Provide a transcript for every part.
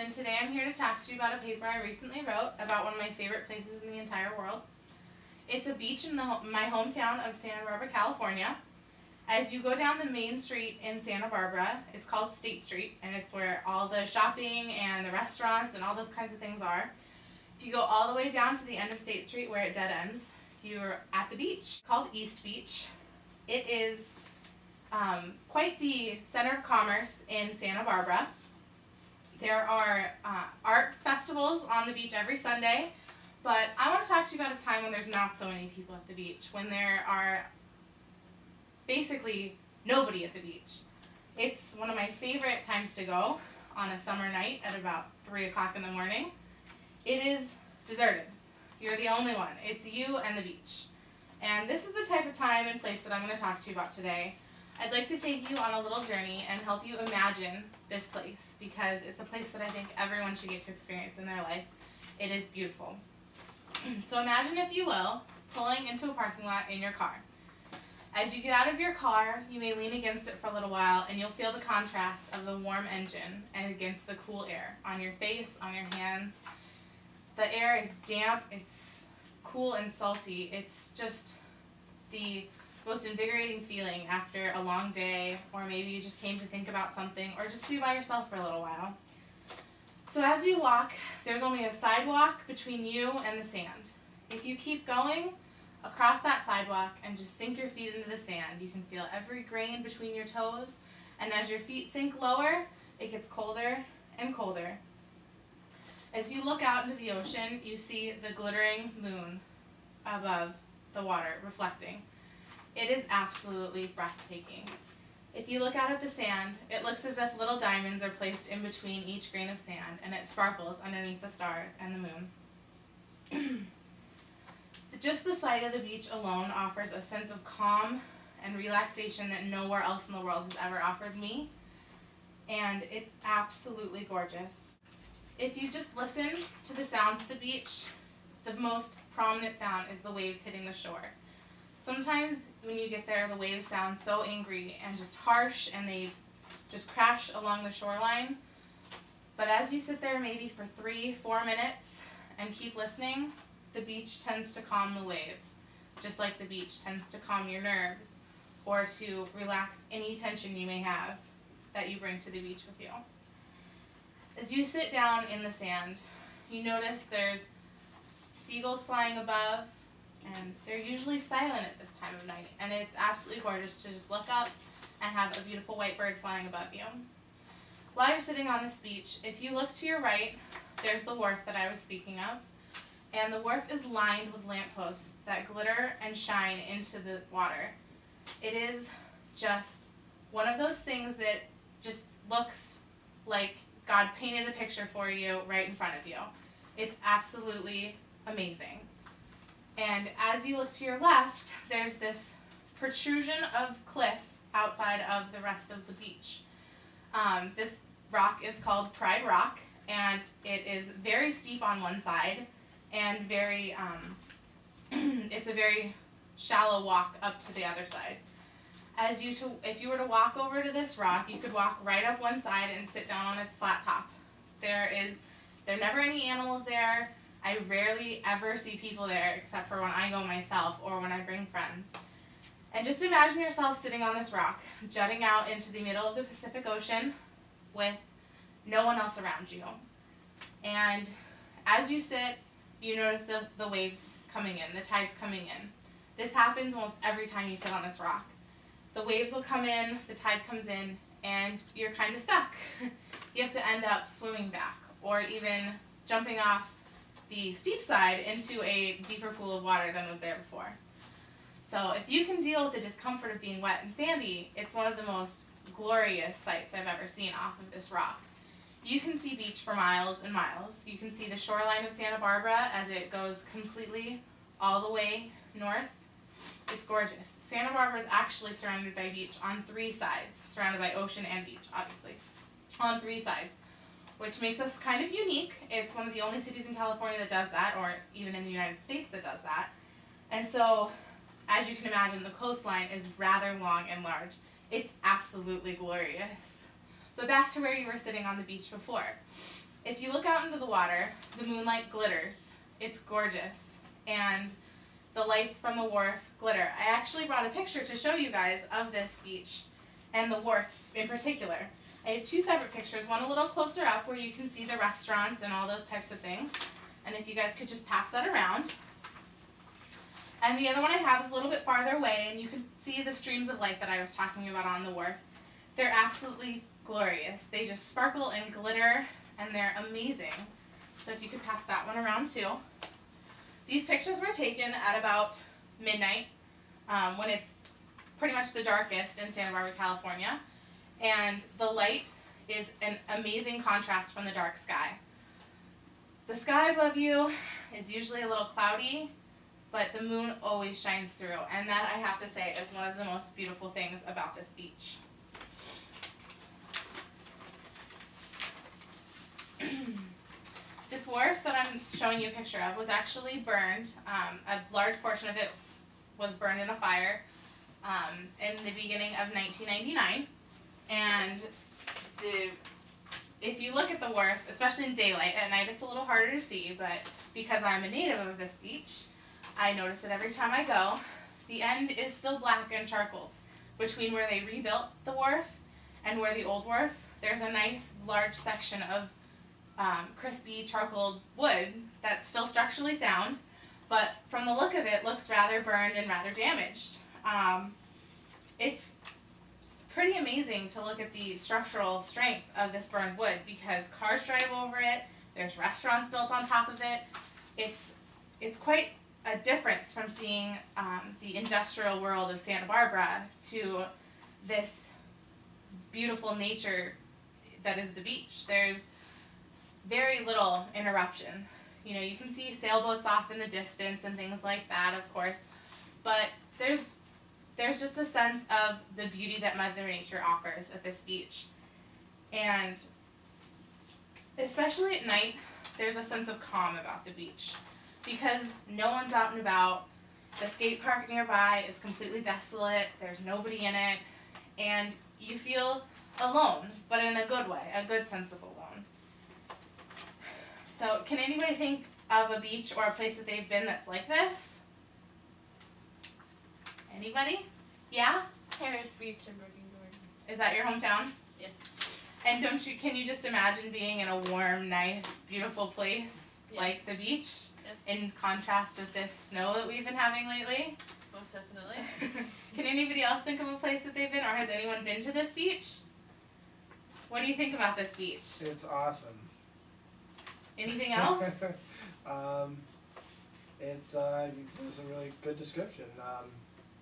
and today I'm here to talk to you about a paper I recently wrote about one of my favorite places in the entire world. It's a beach in my hometown of Santa Barbara, California. As you go down the main street in Santa Barbara, it's called State Street, and it's where all the shopping and the restaurants and all those kinds of things are. If you go all the way down to the end of State Street where it dead ends, you're at the beach called East Beach. It is quite the center of commerce in Santa Barbara. There are art festivals on the beach every Sunday, but I want to talk to you about a time when there's not so many people at the beach, when there are basically nobody at the beach. It's one of my favorite times to go on a summer night at about 3 o'clock in the morning. It is deserted. You're the only one. It's you and the beach. And this is the type of time and place that I'm going to talk to you about today. I'd like to take you on a little journey and help you imagine this place, because it's a place that I think everyone should get to experience in their life. It is beautiful. So imagine, if you will, pulling into a parking lot in your car. As you get out of your car, you may lean against it for a little while, and you'll feel the contrast of the warm engine and against the cool air on your face, on your hands. The air is damp, it's cool and salty. It's just the most invigorating feeling after a long day, or maybe you just came to think about something, or just to be by yourself for a little while. So as you walk, there's only a sidewalk between you and the sand. If you keep going across that sidewalk and just sink your feet into the sand, you can feel every grain between your toes, and as your feet sink lower, it gets colder and colder. As you look out into the ocean, you see the glittering moon above the water reflecting. It is absolutely breathtaking. If you look out at the sand, it looks as if little diamonds are placed in between each grain of sand, and it sparkles underneath the stars and the moon. Just the sight of the beach alone offers a sense of calm and relaxation that nowhere else in the world has ever offered me, and it's absolutely gorgeous. If you just listen to the sounds of the beach, the most prominent sound is the waves hitting the shore. Sometimes when you get there, the waves sound so angry and just harsh, and they just crash along the shoreline. But as you sit there maybe for 3-4 minutes and keep listening, the beach tends to calm the waves, just like the beach tends to calm your nerves or to relax any tension you may have that you bring to the beach with you. As you sit down in the sand, you notice there's seagulls flying above, and they're usually silent at this time of night, and it's absolutely gorgeous to just look up and have a beautiful white bird flying above you. While you're sitting on this beach, if you look to your right, there's the wharf that I was speaking of, and the wharf is lined with lampposts that glitter and shine into the water. It is just one of those things that just looks like God painted a picture for you right in front of you. It's absolutely amazing. And as you look to your left, there's this protrusion of cliff outside of the rest of the beach. This rock is called Pride Rock, and it is very steep on one side, and it's a very shallow walk up to the other side. If you were to walk over to this rock, you could walk right up one side and sit down on its flat top. There are never any animals there. I rarely ever see people there except for when I go myself or when I bring friends. And just imagine yourself sitting on this rock, jutting out into the middle of the Pacific Ocean with no one else around you. And as you sit, you notice the waves coming in, the tides coming in. This happens almost every time you sit on this rock. The waves will come in, the tide comes in, and you're kind of stuck. You have to end up swimming back, or even jumping off the steep side into a deeper pool of water than was there before. So if you can deal with the discomfort of being wet and sandy, it's one of the most glorious sights I've ever seen off of this rock. You can see beach for miles and miles. You can see the shoreline of Santa Barbara as it goes completely all the way north. It's gorgeous. Santa Barbara is actually surrounded by beach on 3 sides, surrounded by ocean and beach, obviously, on 3 sides, which makes us kind of unique. It's one of the only cities in California that does that, or even in the United States that does that. And so, as you can imagine, the coastline is rather long and large. It's absolutely glorious. But back to where you were sitting on the beach before. if you look out into the water, the moonlight glitters. It's gorgeous. And the lights from the wharf glitter. I actually brought a picture to show you guys of this beach and the wharf in particular. I have two separate pictures, one a little closer up where you can see the restaurants and all those types of things. And if you guys could just pass that around. And the other one I have is a little bit farther away, and you can see the streams of light that I was talking about on the wharf. They're absolutely glorious. They just sparkle and glitter, and they're amazing. So if you could pass that one around too. These pictures were taken at about midnight, when it's pretty much the darkest in Santa Barbara, California. And the light is an amazing contrast from the dark sky. The sky above you is usually a little cloudy, but the moon always shines through, and that, I have to say, is one of the most beautiful things about this beach. This wharf that I'm showing you a picture of was actually burned. A large portion of it was burned in a fire in the beginning of 1999. And if you look at the wharf, especially in daylight, at night it's a little harder to see, but because I'm a native of this beach, I notice it every time I go. The end is still black and charcoal. Between where they rebuilt the wharf and where the old wharf, there's a nice large section of crispy charcoal wood that's still structurally sound, but from the look of it, looks rather burned and rather damaged. It's pretty amazing to look at the structural strength of this burned wood because cars drive over it, there's restaurants built on top of it. It's quite a difference from seeing the industrial world of Santa Barbara to this beautiful nature that is the beach. There's very little interruption. You know, you can see sailboats off in the distance and things like that, of course, but there's just a sense of the beauty that Mother Nature offers at this beach. And especially at night, there's a sense of calm about the beach because no one's out and about. The skate park nearby is completely desolate. There's nobody in it. And you feel alone, but in a good way, a good sense of alone. So can anybody think of a beach or a place that they've been that's like this? Anybody? Yeah? Harris Beach in Broken Gorge. Is that your hometown? Yes. And can you just imagine being in a warm, nice, beautiful place like the beach? Yes. In contrast with this snow that we've been having lately? Most definitely. Can anybody else think of a place that they've been, or has anyone been to this beach? What do you think about this beach? It's awesome. Anything else? It's a really good description.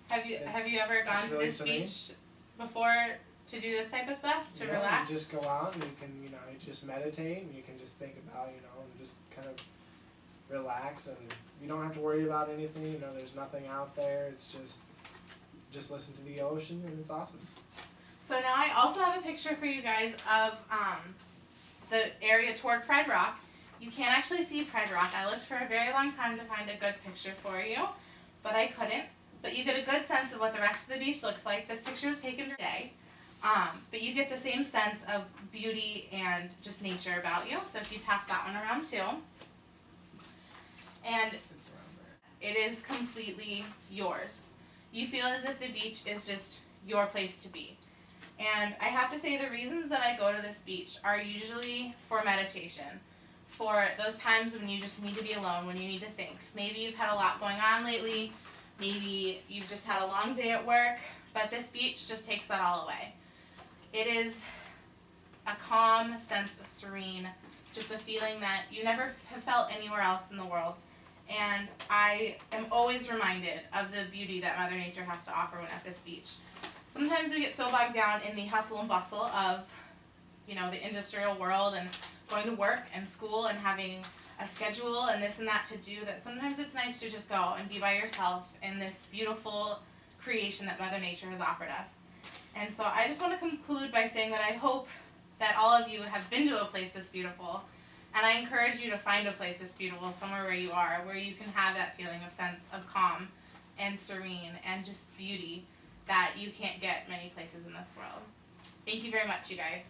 Have you ever gone to really this serene. beach before to do this type of stuff, to relax? You just go out and you can, you just meditate and you can just think about, and just kind of relax, and you don't have to worry about anything. There's nothing out there. It's just listen to the ocean, and it's awesome. So now I also have a picture for you guys of the area toward Pride Rock. You can't actually see Pride Rock. I looked for a very long time to find a good picture for you, but I couldn't. But you get a good sense of what the rest of the beach looks like. This picture was taken today, but you get the same sense of beauty and just nature about you. So if you pass that one around too. And It's around there. it is completely yours. You feel as if the beach is just your place to be. And I have to say the reasons that I go to this beach are usually for meditation, for those times when you just need to be alone, when you need to think. Maybe you've had a lot going on lately, maybe you've just had a long day at work, but this beach just takes that all away. It is a calm sense of serene, just a feeling that you never have felt anywhere else in the world. And I am always reminded of the beauty that Mother Nature has to offer when at this beach. Sometimes we get so bogged down in the hustle and bustle of, the industrial world and going to work and school and having a schedule and this and that to do, that sometimes it's nice to just go and be by yourself in this beautiful creation that Mother Nature has offered us. And so I just want to conclude by saying that I hope that all of you have been to a place this beautiful, and I encourage you to find a place this beautiful somewhere where you are, where you can have that feeling of sense of calm and serene and just beauty that you can't get many places in this world. Thank you very much, you guys.